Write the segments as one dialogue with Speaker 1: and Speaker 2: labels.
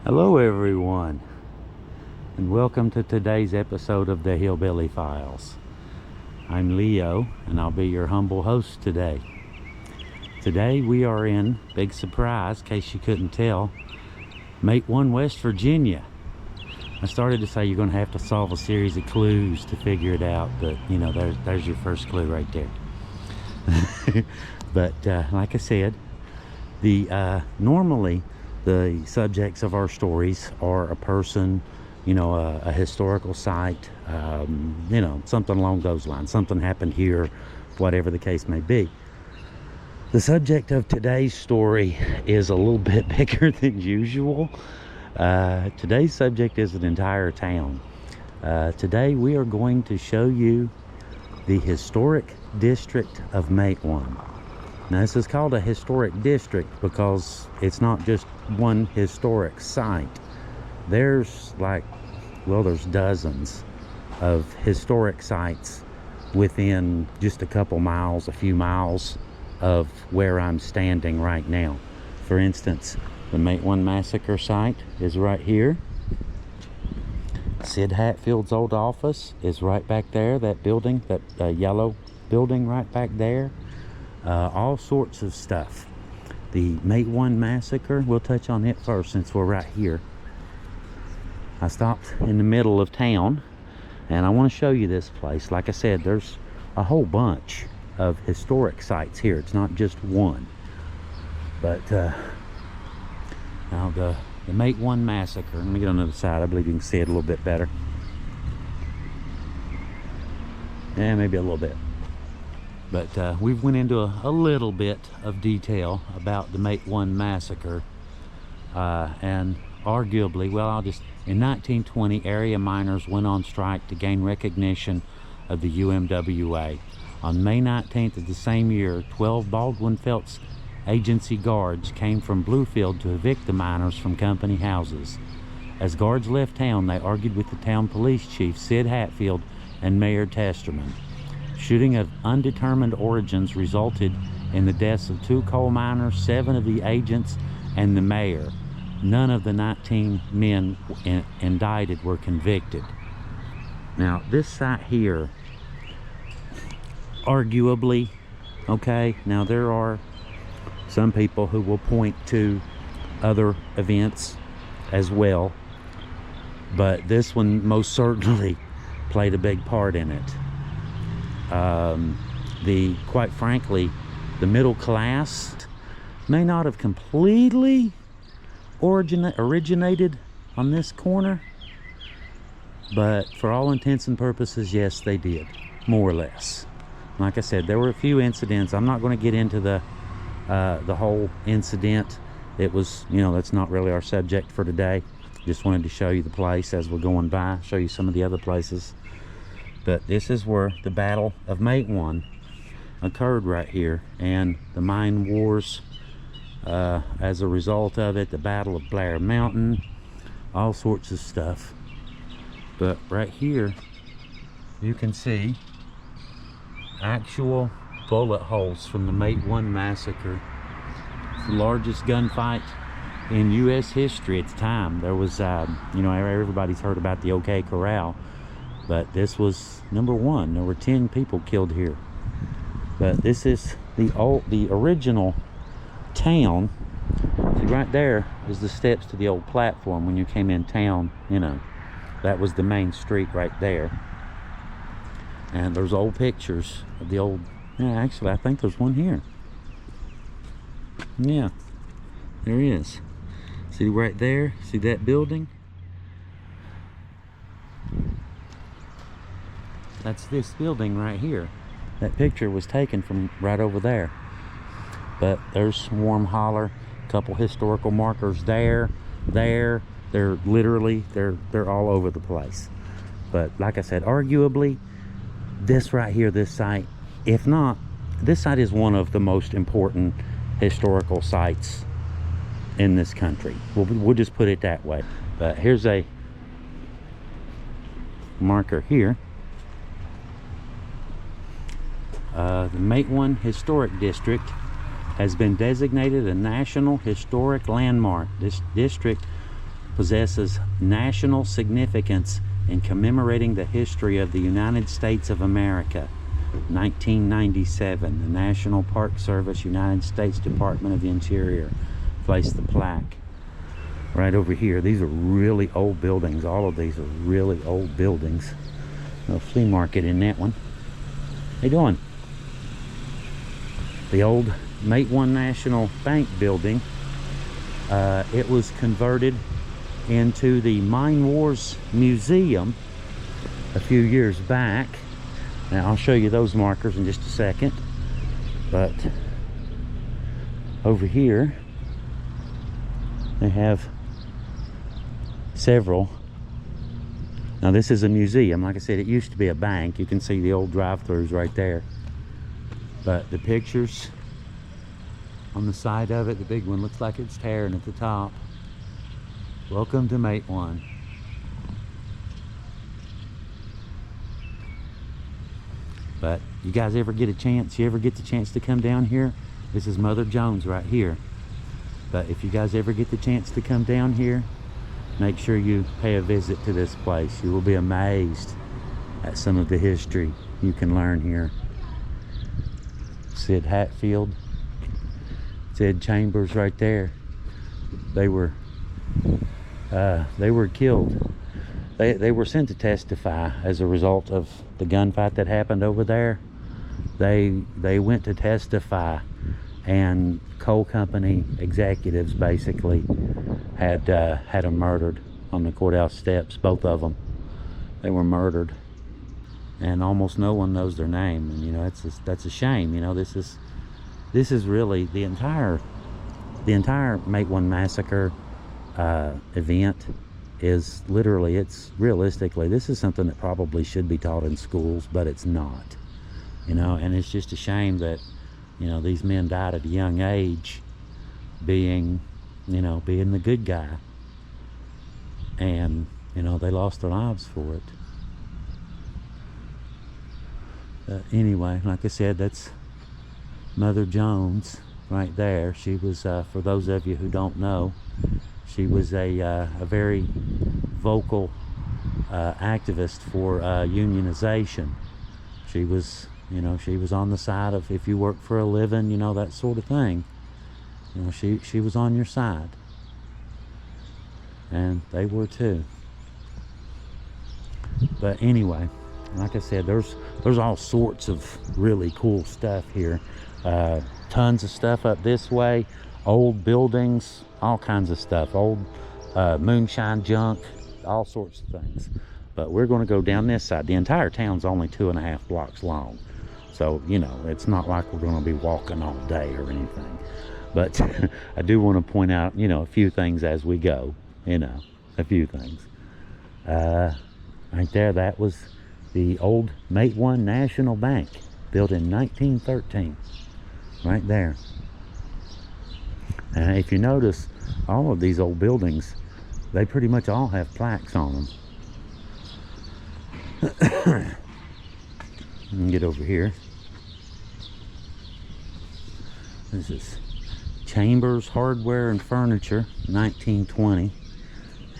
Speaker 1: Hello everyone, and welcome to today's episode of the Hillbilly Files. I'm Leo, and I'll be your humble host today. Today we are in, big surprise, in case you couldn't tell, Matewan, West Virginia. I started to say you're going to have to solve a series of clues to figure it out, but you know, there's your first clue right there. But like I said, normally the subjects of our stories are a person, you know, a historical site, you know, something along those lines. Something happened here, whatever the case may be. The subject of today's story is a little bit bigger than usual. Today's subject is an entire town. Today we are going to show you the historic district of Matewan. Now, this is called a historic district because it's not just one historic site. There's there's dozens of historic sites within just a couple miles, a few miles of where I'm standing right now. For instance, the Matewan Massacre site is right here. Sid Hatfield's old office is right back there, that building, that yellow building right back there. All sorts of stuff. The Matewan Massacre, we'll touch on it first since we're right here. I stopped in the middle of town and I want to show you this place. Like I said, there's a whole bunch of historic sites here. It's not just one. But now the Matewan Massacre, let me get on the other side. I believe you can see it a little bit better. Yeah, maybe a little bit. But we've went into a little bit of detail about the Matewan Massacre, and arguably, in 1920, area miners went on strike to gain recognition of the UMWA. On May 19th of the same year, 12 Baldwin Felts agency guards came from Bluefield to evict the miners from company houses. As guards left town, they argued with the town police chief, Sid Hatfield, and Mayor Testerman. Shooting of undetermined origins resulted in the deaths of 2 coal miners, 7 of the agents, and the mayor. None of the 19 men indicted were convicted. Now, this site here, arguably, okay, now there are some people who will point to other events as well, but this one most certainly played a big part in it. Quite frankly, the middle class may not have completely originated on this corner, but for all intents and purposes, yes, they did, more or less. Like I said, there were a few incidents. I'm not going to get into the whole incident. It was, you know, that's not really our subject for today. Just wanted to show you the place as we're going by, show you some of the other places. But this is where the Battle of Matewan occurred right here, and the mine wars as a result of it, the Battle of Blair Mountain, all sorts of stuff. But right here you can see actual bullet holes from the Matewan Massacre. It's the largest gunfight in U.S. history at the time. There was, you know, everybody's heard about the OK Corral, but this was number 1. There were 10 people killed here. But this is the original town. See, right there is the steps to the old platform when you came in town. You know, that was the main street right there. And there's old pictures of the old, yeah, actually I think there's one here. Yeah, there is. See right there, see that building? That's this building right here. That picture was taken from right over there. But there's Swarm Holler, a couple historical markers there. They're literally, they're all over the place. But like I said, arguably, this right here, this site, if not, this site is one of the most important historical sites in this country. We'll just put it that way. But here's a marker here. The Matewan Historic District has been designated a National Historic Landmark. This district possesses national significance in commemorating the history of the United States of America. 1997, the National Park Service, United States Department of the Interior placed the plaque right over here. These are really old buildings. All of these are really old buildings. No flea market in that one. How you doing? The old Matewan National Bank building. It was converted into the Mine Wars Museum a few years back. Now I'll show you those markers in just a second. But over here they have several. Now this is a museum. Like I said, it used to be a bank. You can see the old drive-thrus right there. But the pictures on the side of it, the big one looks like it's tearing at the top. Welcome to Matewan. But you guys ever get a chance, you ever get the chance to come down here? This is Mother Jones right here. But if you guys ever get the chance to come down here, make sure you pay a visit to this place. You will be amazed at some of the history you can learn here. Sid Hatfield, Sid Chambers right there. They were killed. They were sent to testify as a result of the gunfight that happened over there. They went to testify, and coal company executives basically had them murdered on the courthouse steps. Both of them, they were murdered, and almost no one knows their name. And you know, that's a shame. You know, this is really the entire Matewan Massacre event is literally, it's realistically, this is something that probably should be taught in schools, but it's not. You know, and it's just a shame that, you know, these men died at a young age being the good guy, and you know, they lost their lives for it. Anyway, like I said, that's Mother Jones right there. She was, for those of you who don't know, she was a very vocal activist for unionization. She was, you know, she was on the side of, if you work for a living, you know, that sort of thing. You know, she was on your side, and they were too. But anyway, like I said, there's all sorts of really cool stuff here. Tons of stuff up this way, old buildings, all kinds of stuff, old moonshine junk, all sorts of things. But we're going to go down this side. The entire town's only 2.5 blocks long, so you know, it's not like we're going to be walking all day or anything. But I do want to point out, you know, a few things as we go. You know, a few things. Right there, that was the old Matewan National Bank, built in 1913. Right there. And if you notice, all of these old buildings, they pretty much all have plaques on them. Let me get over here. This is Chambers Hardware and Furniture, 1920.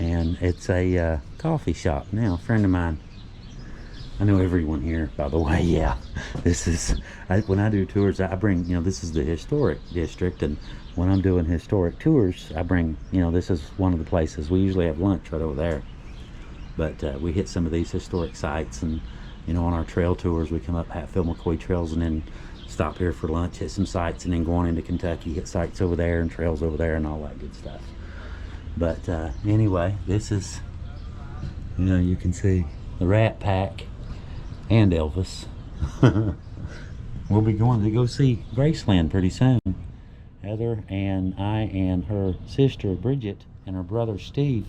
Speaker 1: And it's a coffee shop. Now, a friend of mine, I know everyone here, by the way. Yeah, this is, when I do tours, I bring, you know, this is the historic district, and when I'm doing historic tours, I bring, you know, this is one of the places. We usually have lunch right over there, but we hit some of these historic sites, and you know, on our trail tours, we come up Hatfield McCoy trails and then stop here for lunch, hit some sites, and then go on into Kentucky, hit sites over there and trails over there and all that good stuff. But anyway, this is, you know, you can see the Rat Pack and Elvis. We'll be going to go see Graceland pretty soon. Heather and I and her sister Bridget and her brother Steve,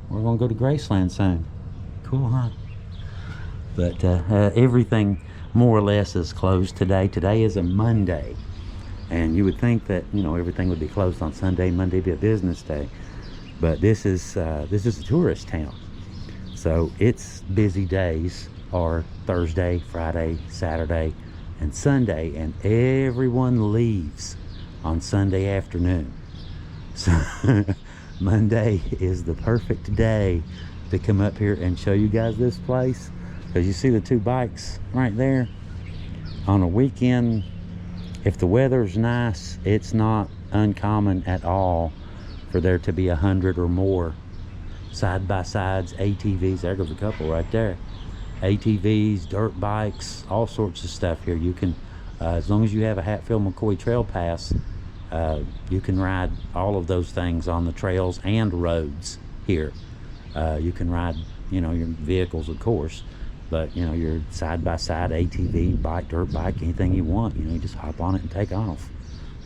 Speaker 1: we're going to go to Graceland soon. Cool, huh? But everything more or less is closed today. Today is a Monday, and you would think that, you know, everything would be closed on Sunday. Monday be a business day, but this is a tourist town, so its busy days are Thursday, Friday, Saturday, and Sunday, and everyone leaves on Sunday afternoon. So Monday is the perfect day to come up here and show you guys this place, because you see the two bikes right there. On a weekend, if the weather's nice, it's not uncommon at all for there to be 100 or more side-by-sides, ATVs. There goes a couple right there. ATVs, dirt bikes, all sorts of stuff here. You can, as long as you have a Hatfield McCoy Trail Pass, you can ride all of those things on the trails and roads here. You can ride, you know, your vehicles, of course, but, you know, your side-by-side ATV, bike, dirt bike, anything you want, you know, you just hop on it and take off.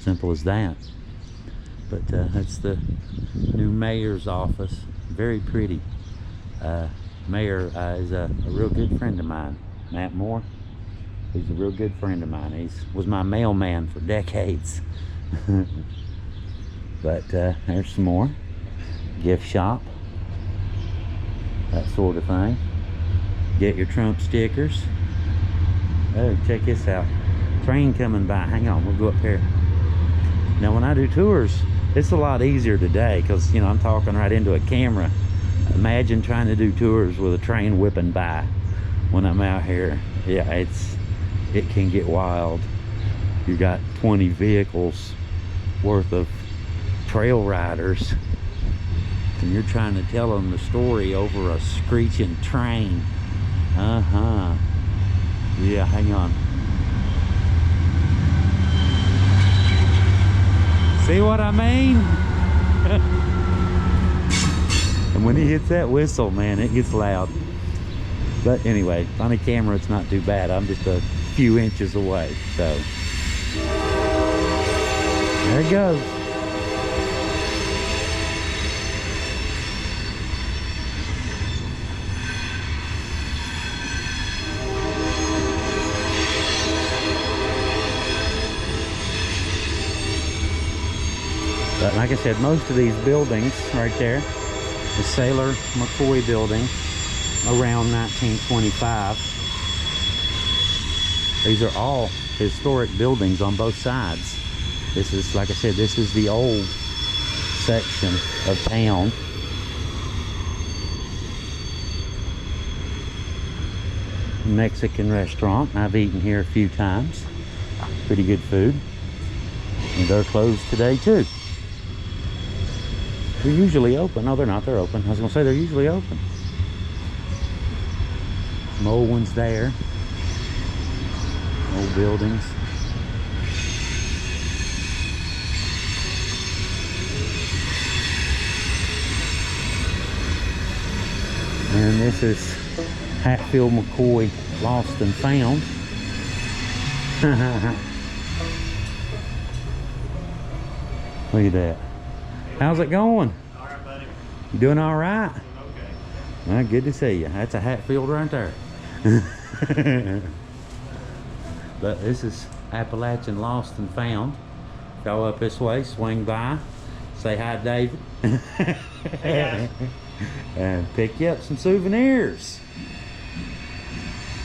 Speaker 1: Simple as that. But that's the new mayor's office. Very pretty. Mayor is a real good friend of mine, Matt Moore. He's a real good friend of mine. He was my mailman for decades. But there's some more. Gift shop, that sort of thing. Get your Trump stickers. Oh, check this out. Train coming by. Hang on, we'll go up here. Now when I do tours, it's a lot easier today because, you know, I'm talking right into a camera. Imagine trying to do tours with a train whipping by when I'm out here. Yeah, it can get wild. You got 20 vehicles worth of trail riders and you're trying to tell them the story over a screeching train. Yeah, hang on. See what I mean? And when he hits that whistle, man, it gets loud. But anyway, on a camera, it's not too bad. I'm just a few inches away, so. There it goes. But like I said, most of these buildings right there, the Sailor McCoy building, around 1925. These are all historic buildings on both sides. This is, like I said, this is the old section of town. Mexican restaurant. I've eaten here a few times. Pretty good food. And they're closed today too. They're usually open. No, they're not. They're open. I was going to say they're usually open. Some old ones there. Old buildings. And this is Hatfield McCoy Lost and Found. Look at that. How's it going?
Speaker 2: All right, buddy.
Speaker 1: You doing all right?
Speaker 2: Okay.
Speaker 1: Well, good to see you. That's a Hatfield right there. But this is Appalachian Lost and Found. Go up this way, swing by, say hi, David.
Speaker 2: Hey,
Speaker 1: And pick you up some souvenirs.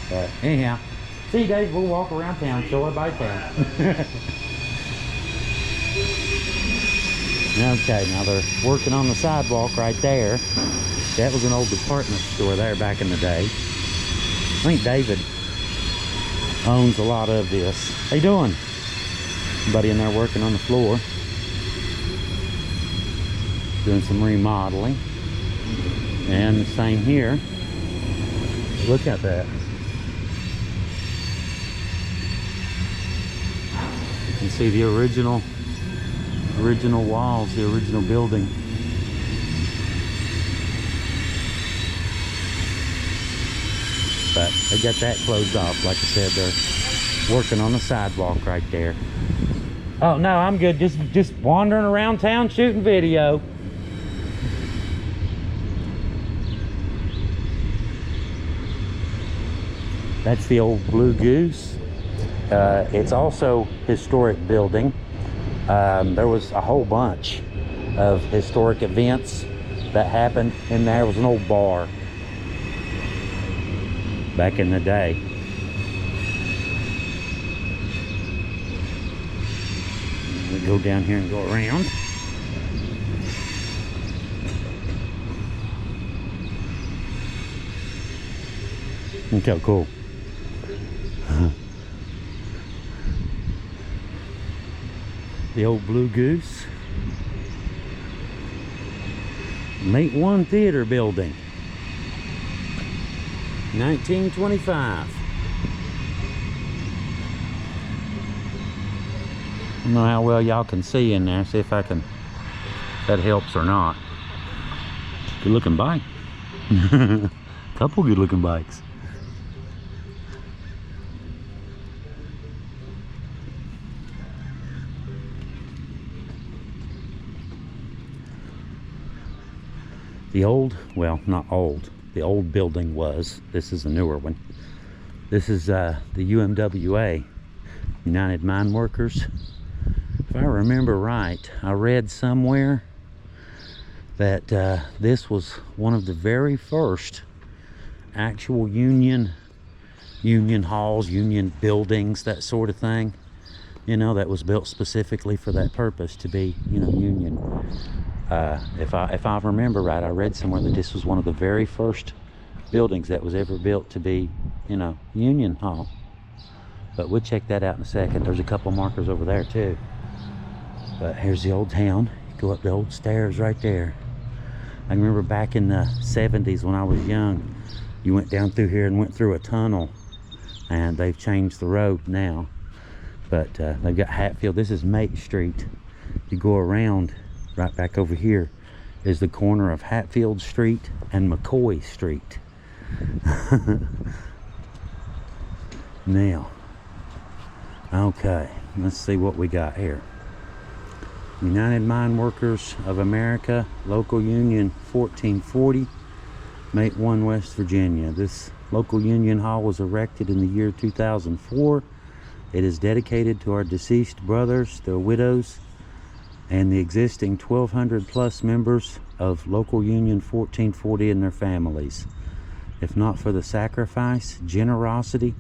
Speaker 1: But anyhow, see you, Dave. We'll walk around town, show everybody town. Okay, now they're working on the sidewalk right there. That was an old department store there back in the day. I think David owns a lot of this. How you doing? Somebody in there working on the floor. Doing some remodeling. And the same here. Look at that. You can see the original walls, the original building. But they got that closed off. Like I said, they're working on the sidewalk right there. Oh no, I'm good. Just wandering around town shooting video. That's the old Blue Goose. It's also historic building. There was a whole bunch of historic events that happened in there. It was an old bar back in the day. We go down here and go around. Look how cool. The old Blue Goose. Matewan Theater building. 1925. I don't know how well y'all can see in there. See if if that helps or not. Good looking bike. Couple good looking bikes. The old, well, not old, the old building was, this is a newer one. This is the UMWA, United Mine Workers. If I remember right, I read somewhere that this was one of the very first actual union halls, union buildings, that sort of thing, you know, that was built specifically for that purpose, to be, you know, union. If I remember right, I read somewhere that this was one of the very first buildings that was ever built to be, you know, union hall. But we'll check that out in a second. There's a couple markers over there too. But here's the old town. You go up the old stairs right there. I remember back in the 70s when I was young, you went down through here and went through a tunnel, and they've changed the road now. But they've got Hatfield. This is Mate Street. You go around, right back over here is the corner of Hatfield Street and McCoy Street. Now, okay, let's see what we got here. United Mine Workers of America, Local Union 1440, Matewan, West Virginia. This local union hall was erected in the year 2004. It is dedicated to our deceased brothers, their widows, and the existing 1,200 plus members of Local Union 1440 and their families. If not for the sacrifice, generosity,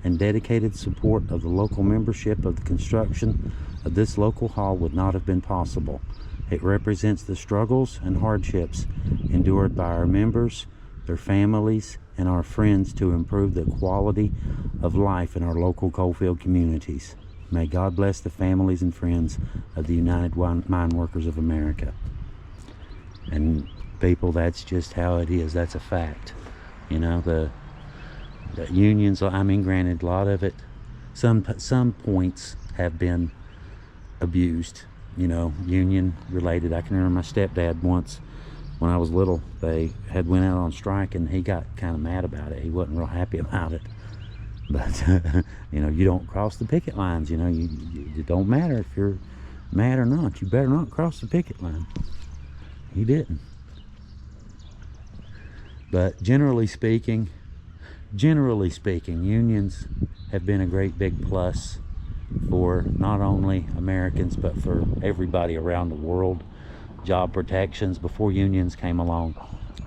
Speaker 1: and dedicated support of the local membership, of the construction of this local hall would not have been possible. It represents the struggles and hardships endured by our members, their families, and our friends to improve the quality of life in our local coalfield communities. May God bless the families and friends of the United Mine Workers of America. And people, that's just how it is. That's a fact. You know, the unions, I mean, granted, a lot of it, some points have been abused, you know, union related. I can remember my stepdad once, when I was little, they had went out on strike, and he got kind of mad about it. He wasn't real happy about it. But, you know, you don't cross the picket lines. You know, it don't matter if you're mad or not. You better not cross the picket line. He didn't. But generally speaking, unions have been a great big plus for not only Americans, but for everybody around the world. Job protections. Before unions came along,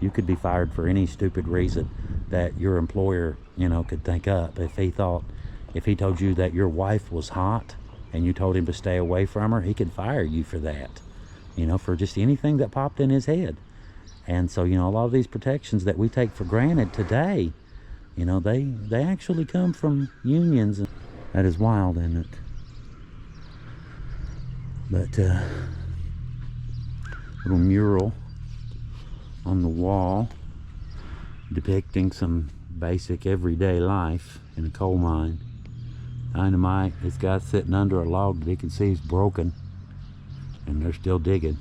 Speaker 1: you could be fired for any stupid reason that your employer, you know, could think up. If he told you that your wife was hot and you told him to stay away from her, he could fire you for that, you know, for just anything that popped in his head. And so, you know, a lot of these protections that we take for granted today, you know, they actually come from unions. That is wild, isn't it? But little mural on the wall depicting some basic everyday life in a coal mine. Dynamite. This guy's sitting under a log that he can see is broken, and they're still digging.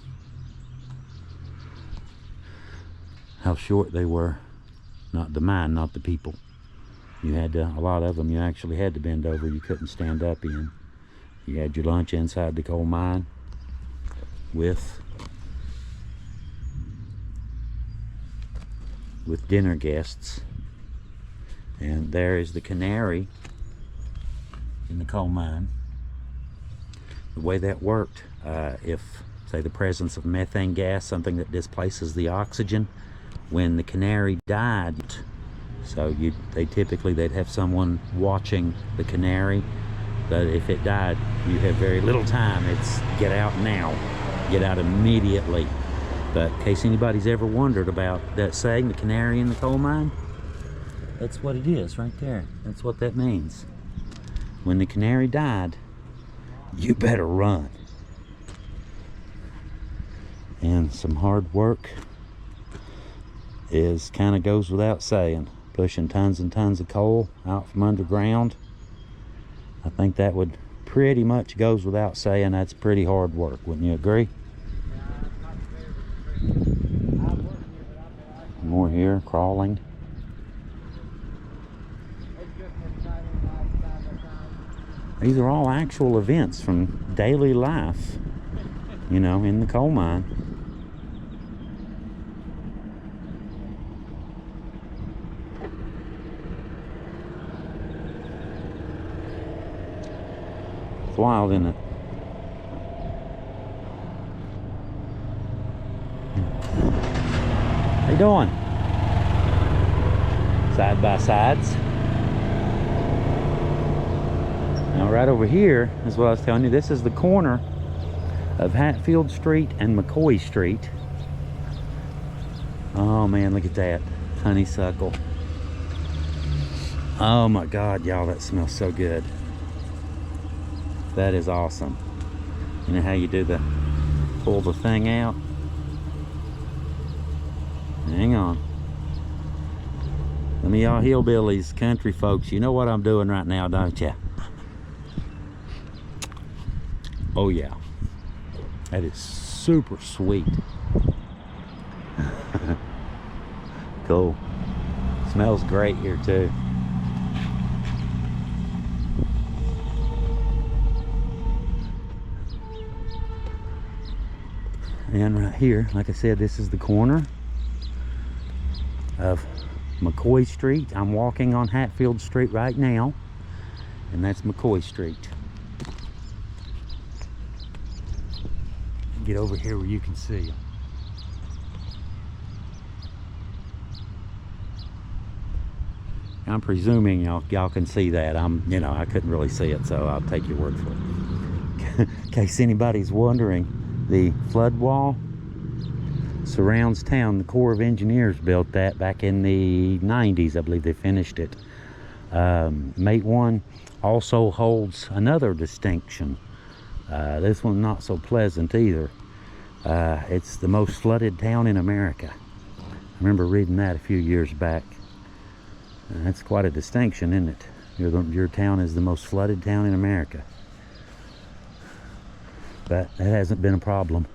Speaker 1: How short they were. Not the mine, not the people. You had to, a lot of them you actually had to bend over. You couldn't stand up in. You had your lunch inside the coal mine with dinner guests. And there is the canary in the coal mine. The way that worked, if, say, the presence of methane gas, something that displaces the oxygen, when the canary died, so they'd have someone watching the canary, that if it died, you have very little time. It's get out now, get out immediately. But in case anybody's ever wondered about that saying, the canary in the coal mine, That's what it is right there. That's what that means. When the canary died, you better run. And some hard work is kind of goes without saying. Pushing tons and tons of coal out from underground. I think that would pretty much goes without saying. That's pretty hard work, wouldn't you agree? More here, crawling. These are all actual events from daily life, you know, in the coal mine. It's wild, isn't it? How you doing? Side by sides. Now right over here is what I was telling you. This is the corner of Hatfield Street and McCoy Street. Oh man, look at that honeysuckle. Oh my God, y'all, that smells so good. That is awesome. You know how you do the pull the thing out? Hang on. Some of y'all hillbillies, country folks, you know what I'm doing right now, don't you? Oh yeah, that is super sweet. Cool. Smells great here too. And right here, like I said, this is the corner of McCoy Street. I'm walking on Hatfield Street right now, and that's McCoy Street. Get over here where you can see them. I'm presuming y'all can see that. You know, I couldn't really see it, so I'll take your word for it. In case anybody's wondering, the flood wall surrounds town. The Corps of Engineers built that back in the 90s. I believe they finished it. Matewan also holds another distinction. This one's not so pleasant either. It's the most flooded town in America. I remember reading that a few years back. That's quite a distinction, isn't it? Your town is the most flooded town in America. But that hasn't been a problem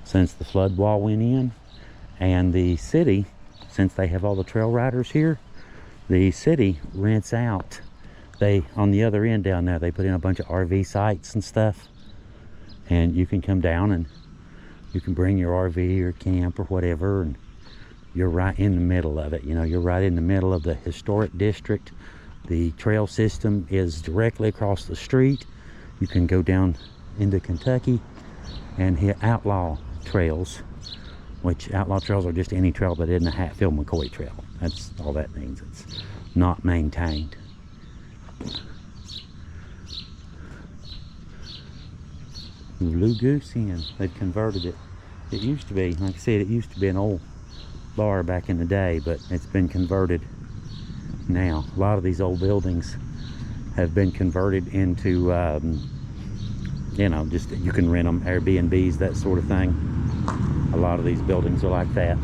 Speaker 1: since the flood wall went in. And the city, since they have all the trail riders here, the city rents out. On the other end down there, they put in a bunch of RV sites and stuff. And you can come down and you can bring your RV or camp or whatever, and you're right in the middle of it. You know, you're right in the middle of the historic district. The trail system is directly across the street. You can go down into Kentucky and hit outlaw trails, which outlaw trails are just any trail that isn't a Hatfield McCoy trail. That's all that means. It's not maintained. Blue Goose Inn, they've converted it. It used to be, like I said, it used to be an old bar back in the day, but it's been converted now. A lot of these old buildings have been converted into you know, just you can rent them, Airbnbs, that sort of thing. A lot of these buildings are like that.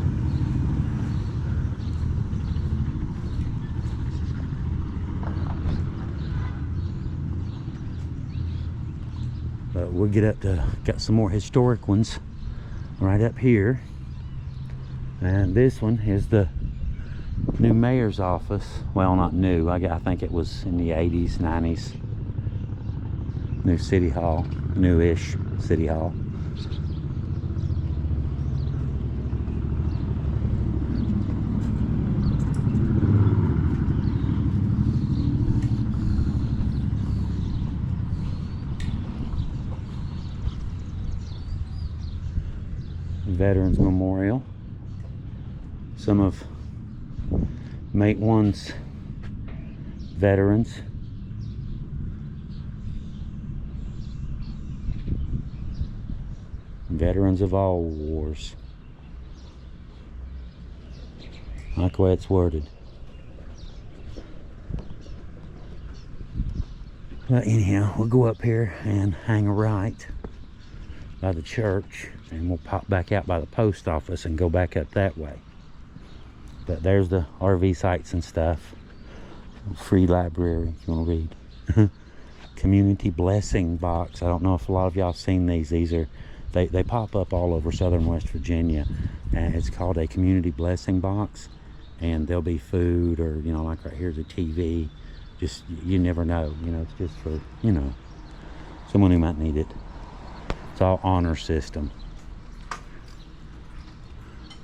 Speaker 1: But we'll get up to, got some more historic ones right up here. And this one is the new mayor's office. Well, not new, I think it was in the 80s, 90s. New city hall, newish city hall. Veterans Memorial. Some of Matewan's veterans. Veterans of all wars. I like the way it's worded. But anyhow, we'll go up here and hang a right by the church, and we'll pop back out by the post office and go back up that way. But there's the RV sites and stuff. Free library if you want to read. Community blessing box. I don't know if a lot of y'all seen these. These are they pop up all over southern West Virginia, and it's called a community blessing box. And there'll be food, or you know, like right here's a TV. Just, you never know, you know, it's just for, you know, someone who might need it. It's all honor system.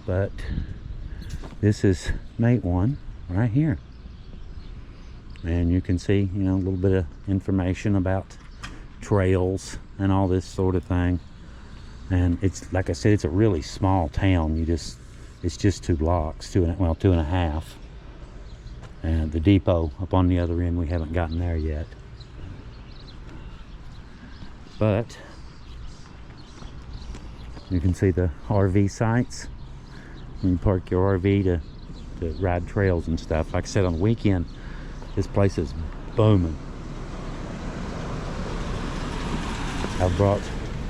Speaker 1: But this is Matewan right here. And you can see, you know, a little bit of information about trails and all this sort of thing. And it's, like I said, it's a really small town. It's just 2 blocks, 2.5. And the depot up on the other end, we haven't gotten there yet. But you can see the RV sites. You can park your RV to ride trails and stuff. Like I said, on the weekend, this place is booming. I've brought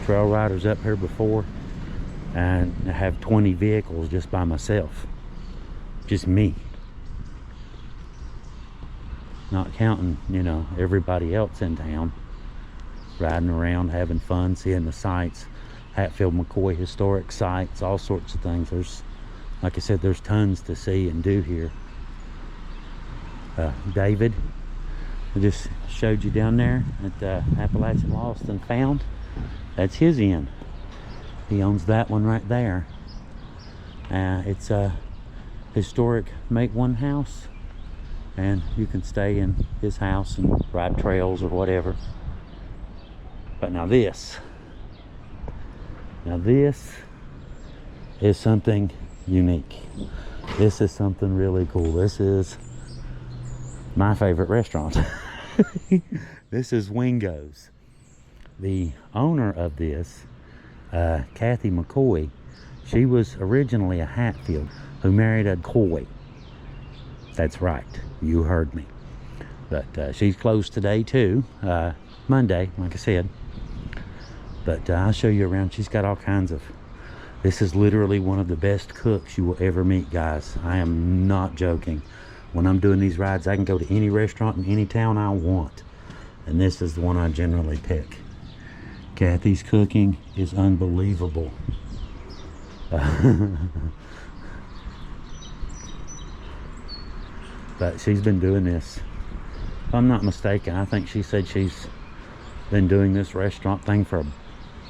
Speaker 1: trail riders up here before, and I have 20 vehicles just by myself. Just me. Not counting, you know, everybody else in town. Riding around, having fun, seeing the sights. Hatfield, McCoy historic sites, all sorts of things. There's, like I said, there's tons to see and do here. David, I just showed you down there at the Appalachian Lost and Found. That's his inn. He owns that one right there. It's a historic Matewan house, and you can stay in his house and ride trails or whatever. But now this is something unique. This is something really cool. This is my favorite restaurant. This is Wingos. The owner of this, Kathy McCoy, she was originally a Hatfield who married a Coy. That's right, you heard me. But she's closed today too, Monday, like I said. But I'll show you around. She's got all kinds of, this is literally one of the best cooks you will ever meet, guys. I am not joking. When I'm doing these rides, I can go to any restaurant in any town I want, and this is the one I generally pick. Kathy's cooking is unbelievable. But she's been doing this, if I'm not mistaken, I think she said she's been doing this restaurant thing for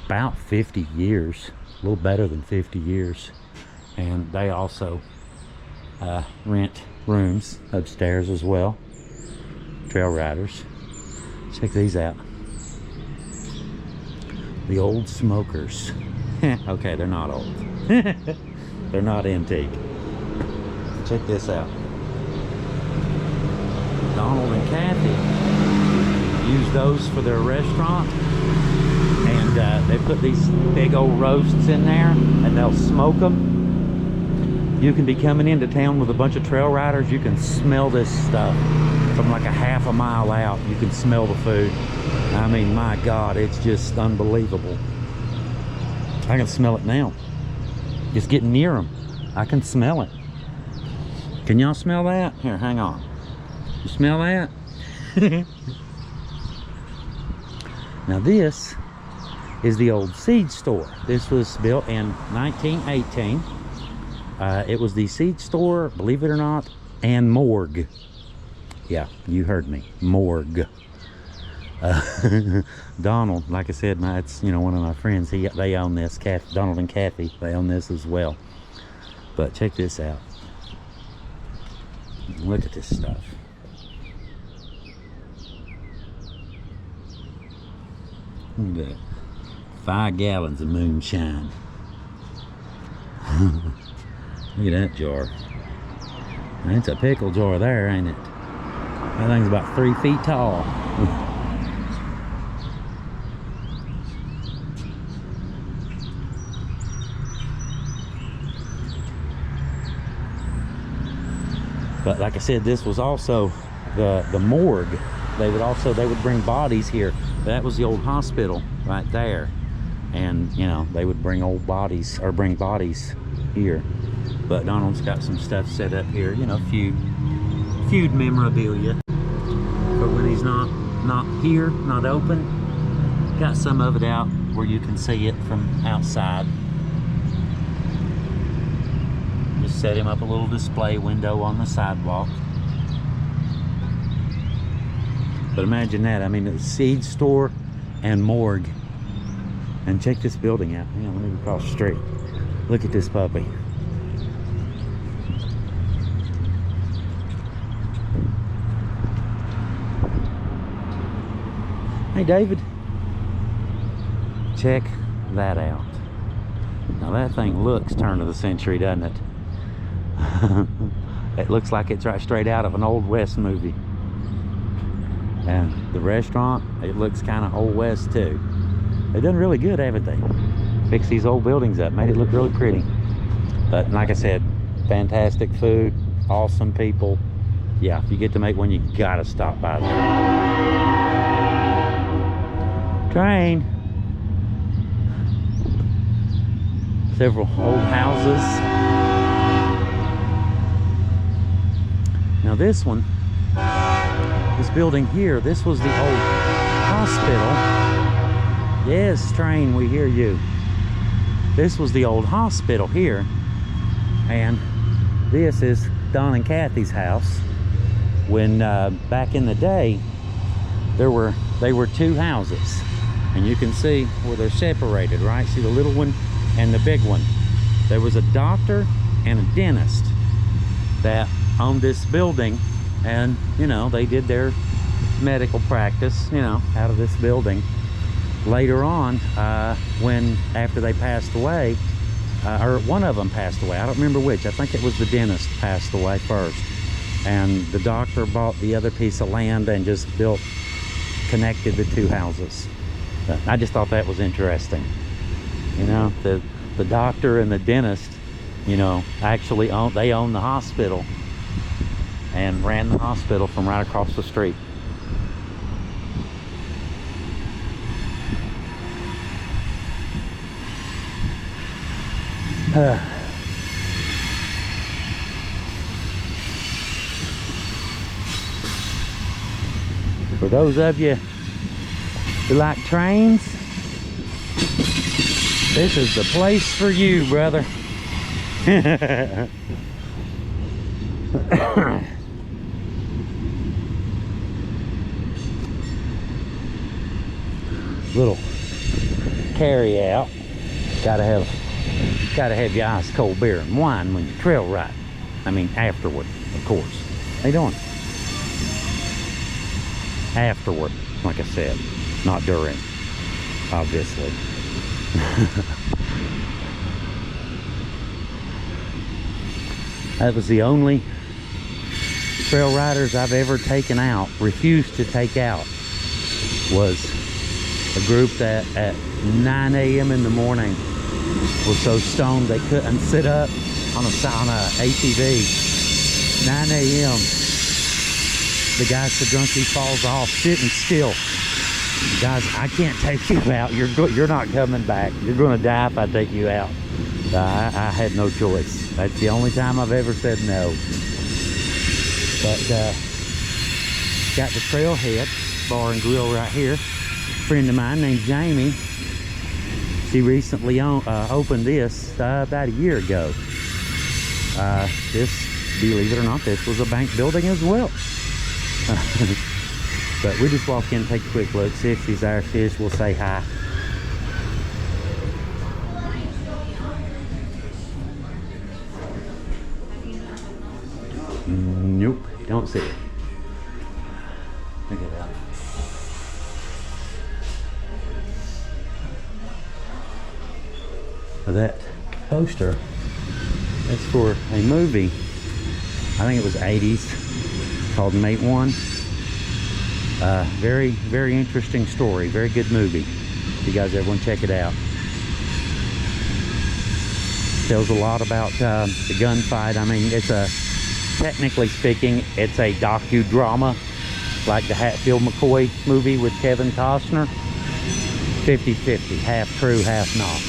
Speaker 1: about 50 years, a little better than 50 years. And they also rent rooms upstairs as well. Trail riders. Check these out. The old smokers. Okay, they're not old. They're not antique. Check this out. Donald and Kathy use those for their restaurant, and they put these big old roasts in there, and they'll smoke them. You can be coming into town with a bunch of trail riders. You can smell this stuff from like a half a mile out. You can smell the food. I mean, my God, it's just unbelievable. I can smell it now. Just getting near them, I can smell it. Can y'all smell that? Here, hang on. You smell that? Now this is the old seed store. This was built in 1918. It was the seed store, believe it or not, and morgue. Yeah, you heard me, morgue. Donald, like I said, it's, you know, one of my friends. They own this. Donald and Kathy, they own this as well. But check this out. Look at this stuff. Look at that. 5 gallons of moonshine. Look at that jar. It's a pickle jar there, ain't it? That thing's about 3 feet tall. But like I said, this was also the morgue they would bring bodies here. That was the old hospital right there, and you know, they would bring old bodies, or bring bodies here. But Donald's got some stuff set up here, you know, feud memorabilia for when he's not here, not open. Got some of it out where you can see it from outside. Just set him up a little display window on the sidewalk. But imagine that, I mean, it's seed store and morgue. And check this building out. Hang on, let me cross the street. Look at this puppy. Hey, David. Check that out. Now that thing looks turn of the century, doesn't it? It looks like it's right straight out of an Old West movie. And the restaurant, it looks kind of Old West too. They've done really good, haven't they? Fixed these old buildings up, made it look really pretty. But like I said, fantastic food, awesome people. Yeah, if you get to make one, you gotta stop by there. Train. Several old houses. Now this one, this building here, this was the old hospital. Yes, train, we hear you. This was the old hospital here. And this is Don and Kathy's house. When back in the day, they were two houses. And you can see where they're separated, right? See the little one and the big one. There was a doctor and a dentist that owned this building, and you know, they did their medical practice, you know, out of this building. Later on, after they passed away, or one of them passed away, I don't remember which, I think it was the dentist passed away first, and the doctor bought the other piece of land and just connected the two houses. I just thought that was interesting. You know, the doctor and the dentist, you know, actually owned the hospital and ran the hospital from right across the street. For those of you who like trains, this is the place for you, brother. Little carry out. Gotta have your ice cold beer and wine when you trail ride. I mean afterward, of course. How you doing? Afterward, like I said, not during, obviously. That was the only trail riders I've ever taken out, refused to take out, was a group that at 9 a.m. in the morning was so stoned they couldn't sit up on a ATV. 9 a.m. The guy's so drunk he falls off, sitting still. Guys, I can't take you out. You're not coming back. You're going to die if I take you out. I had no choice. That's the only time I've ever said no. But got the Trailhead Bar and Grill right here. A friend of mine named Jamie. She recently opened this about a year ago. This, believe it or not, this was a bank building as well. But we just walk in, take a quick look, see if she's there. If she is, we'll say hi. Nope, don't see it. Look at that. That poster, that's for a movie, I think it was 80s, called Matewan. Very, very interesting story, very good movie. If you guys ever want to check it out. Tells a lot about the gunfight. I mean, technically speaking, it's a docudrama, like the Hatfield McCoy movie with Kevin Costner. 50-50, half true, half not.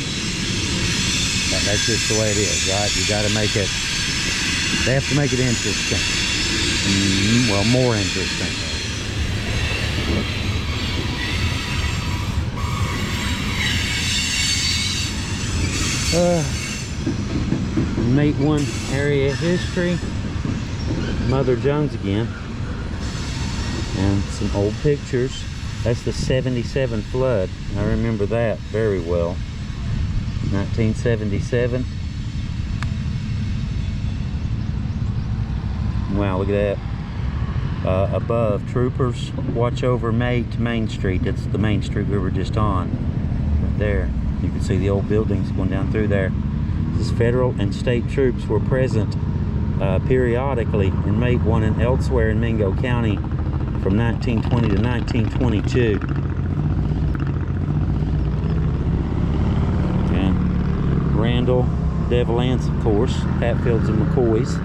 Speaker 1: That's just the way it is, right? You got to make it, they have to make it interesting. Well, more interesting. Matewan area history. Mother Jones again. And some old pictures. That's the 77 flood. I remember that very well. 1977. Wow, look at that. Above, troopers watch over Main Street. That's the Main Street we were just on. Right there. You can see the old buildings going down through there. This federal and state troops were present periodically in Matewan and elsewhere in Mingo County from 1920 to 1922. And Randall, Devil Ants, of course, Hatfields and McCoys,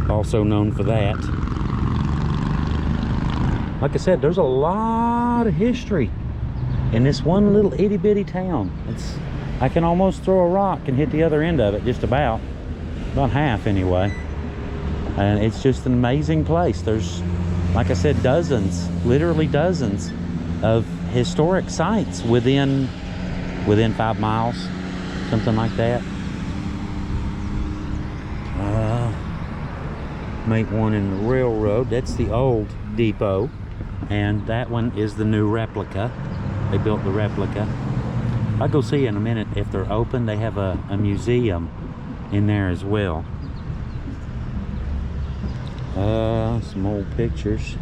Speaker 1: also known for that. Like I said, there's a lot of history in this one little itty-bitty town. I can almost throw a rock and hit the other end of it, just about half anyway. And it's just an amazing place. There's, like I said, dozens, literally dozens of historic sites within 5 miles, something like that. Matewan and the railroad, that's the old depot, and that one is the new replica. They built the replica. I'll go see in a minute if they're open. They have a museum in there as well. Some old pictures.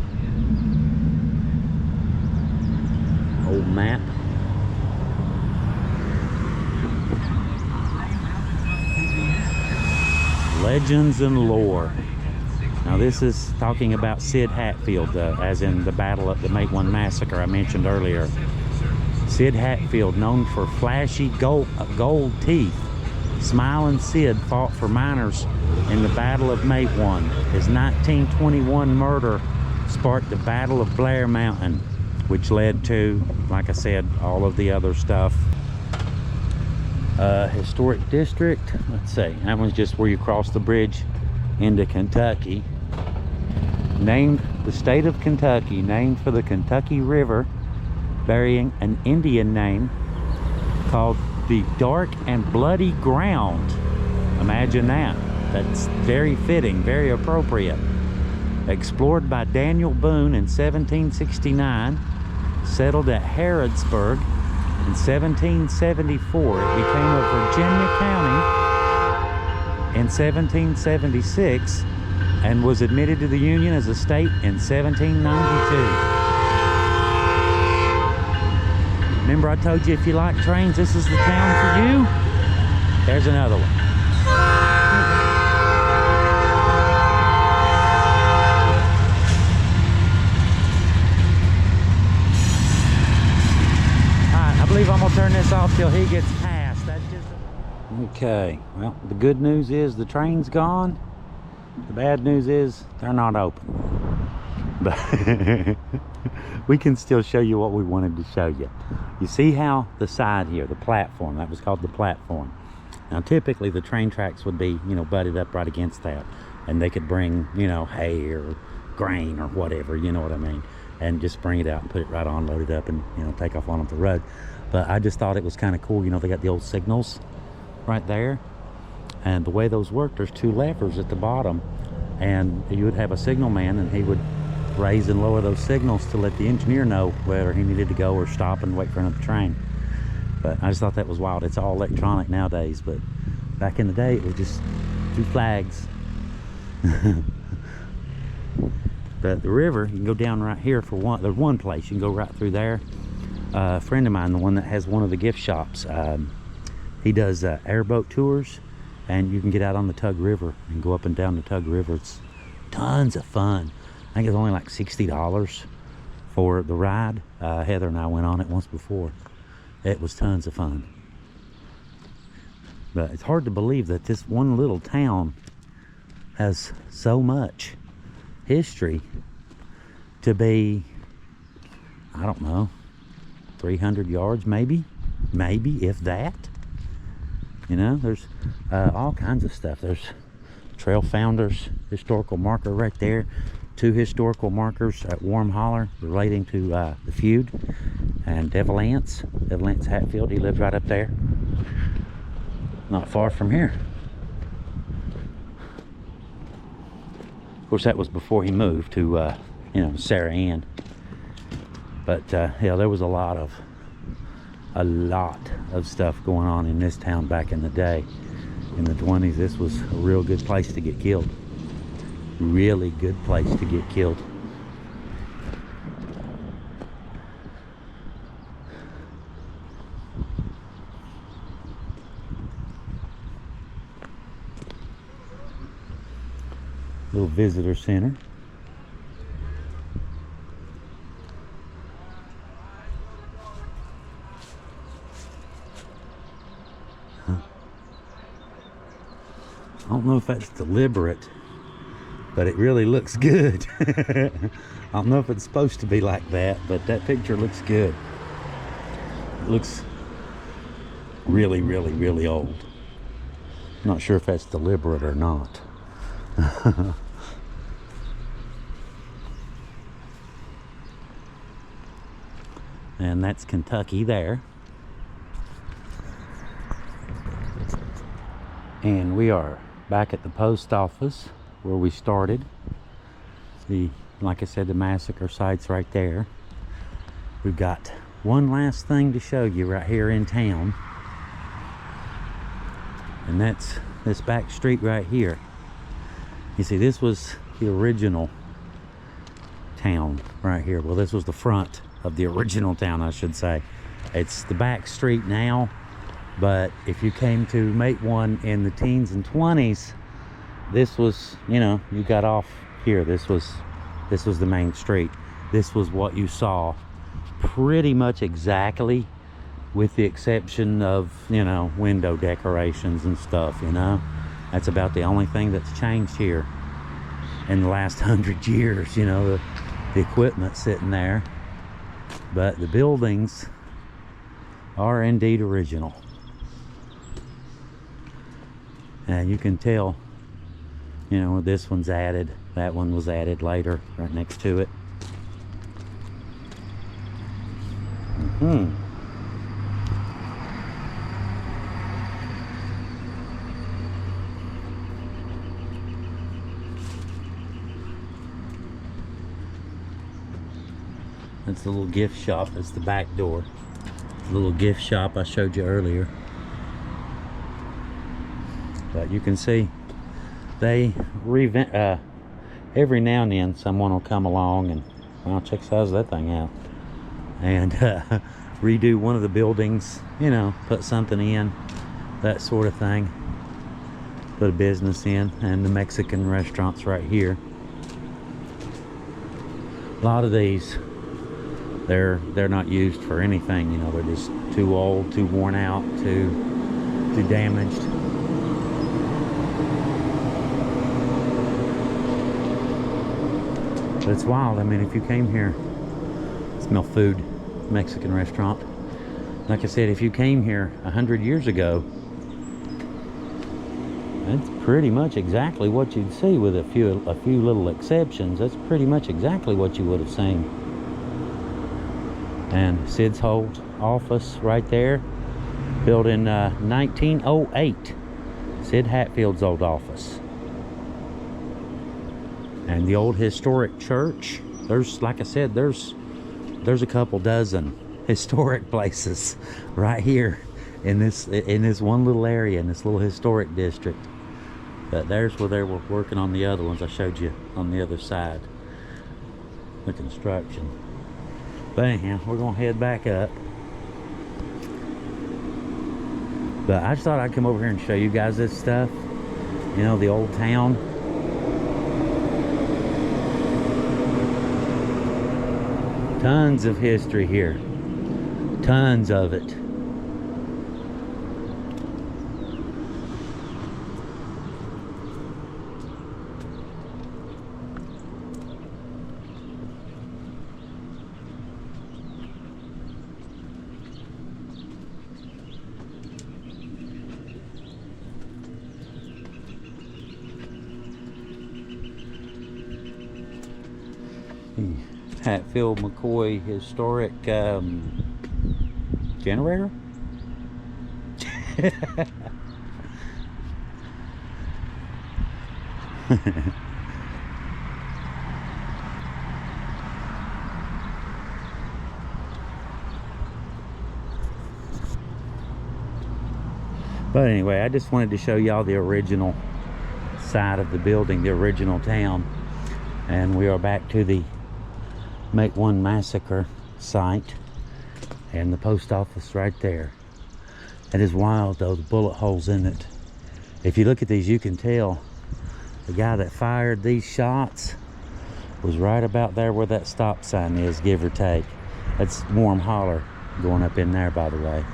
Speaker 1: Old map. Legends and lore. Now this is talking about Sid Hatfield, as in the battle at the Matewan Massacre I mentioned earlier. Sid Hatfield, known for flashy gold teeth. Smiling Sid fought for miners in the Battle of Matewan. His 1921 murder sparked the Battle of Blair Mountain, which led to, like I said, all of the other stuff. Historic district, let's see, that one's just where you cross the bridge into Kentucky. Named the state of Kentucky, named for the Kentucky River, bearing an Indian name called the Dark and Bloody Ground. Imagine that. That's very fitting, very appropriate. Explored by Daniel Boone in 1769, settled at Harrodsburg in 1774. It became a Virginia county in 1776 and was admitted to the Union as a state in 1792. Remember I told you if you like trains, this is the town for you? There's another one. Alright, I believe I'm gonna turn this off till he gets past. That's just okay, well, the good news is the train's gone. The bad news is they're not open. But we can still show you what we wanted to show you. You see how the side here, the platform, that was called the platform. Now typically the train tracks would be, you know, butted up right against that, and they could bring, you know, hay or grain or whatever, you know what I mean, and just bring it out and put it right on, load it up, and, you know, take off on the road. But I just thought it was kind of cool, you know, they got the old signals right there, and the way those work, there's two levers at the bottom, and you would have a signal man, and he would raise and lower those signals to let the engineer know whether he needed to go or stop and wait for another train. But I just thought that was wild. It's all electronic nowadays, but back in the day it was just two flags. But the river, you can go down right here for one. There's one place you can go right through there. A friend of mine, the one that has one of the gift shops, he does airboat tours, and you can get out on the Tug River and go up and down the Tug River. It's tons of fun. I think it's only like $60 for the ride. Heather and I went on it once before. It was tons of fun. But it's hard to believe that this one little town has so much history to be, I don't know, 300 yards maybe, if that. You know, there's all kinds of stuff. There's Trail Founders historical marker right there. 2 historical markers at Warm Holler relating to the feud. And Devil Anse Hatfield, he lived right up there, not far from here. Of course, that was before he moved to, you know, Sarah Ann. But yeah, there was a lot of stuff going on in this town back in the day. In the 20s, this was a real good place to get killed. Really good place to get killed. Little visitor center. I don't know if that's deliberate, but it really looks good. I don't know if it's supposed to be like that, but that picture looks good. It looks really, really, really old. Not sure if that's deliberate or not. And that's Kentucky there. And we are back at the post office where we started. Like I said, the massacre site's right there. We've got one last thing to show you right here in town. And that's this back street right here. You see, this was the original town right here. Well, this was the front of the original town, I should say. It's the back street now, but if you came to Matewan in the teens and 20s, this was, you know, you got off here. This was the main street. This was what you saw pretty much exactly, with the exception of, you know, window decorations and stuff, you know. That's about the only thing that's changed here in the last 100 years, you know, the equipment sitting there. But the buildings are indeed original. And you can tell, you know, this one's added, that one was added later, right next to it. That's the little gift shop. That's the back door. The little gift shop I showed you earlier. But you can see they revamp. Every now and then someone will come along and, well, check the size of that thing out, and redo one of the buildings, you know, put something in, that sort of thing. Put a business in, and the Mexican restaurants right here. A lot of these, they're not used for anything, you know. They're just too old, too worn out, too damaged. But it's wild. I mean, if you came here, smell food, Mexican restaurant. Like I said, if you came here 100 years ago, that's pretty much exactly what you'd see, with a few little exceptions. That's pretty much exactly what you would have seen. And Sid's old office right there, built in 1908. Sid Hatfield's old office. And the old historic church, there's, like I said, there's a couple dozen historic places right here in this one little area, in this little historic district. But there's where they were working on the other ones I showed you on the other side, the construction. But anyhow, we're gonna head back up. But I just thought I'd come over here and show you guys this stuff. You know, the old town. Tons of history here. Tons of it. The Hatfield McCoy historic generator. But anyway, I just wanted to show y'all the original side of the building, the original town. And we are back to the Matewan Massacre site and the post office right there. It is wild though, the bullet holes in it. If you look at these, you can tell the guy that fired these shots was right about there where that stop sign is, give or take. That's Warm Holler going up in there, by the way.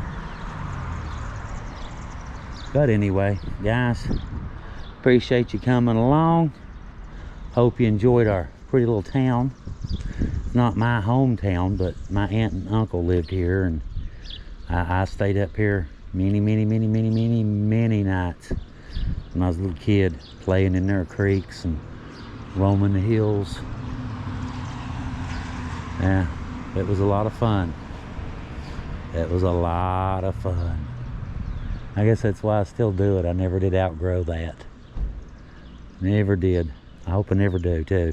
Speaker 1: But anyway, guys, appreciate you coming along. Hope you enjoyed our pretty little town. It's not my hometown, but my aunt and uncle lived here, and I stayed up here many nights when I was a little kid, playing in their creeks and roaming the hills. Yeah, it was a lot of fun. It was a lot of fun. I guess that's why I still do it. I never did outgrow that. Never did. I hope I never do too.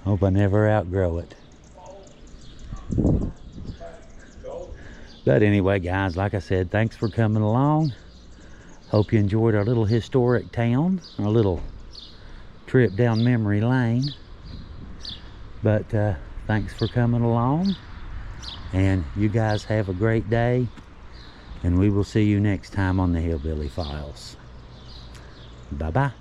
Speaker 1: Hope I never outgrow it. But anyway, guys, like I said, thanks for coming along. Hope you enjoyed our little historic town, our little trip down memory lane. But thanks for coming along, and you guys have a great day, and we will see you next time on the Hillbilly Files. Bye-bye.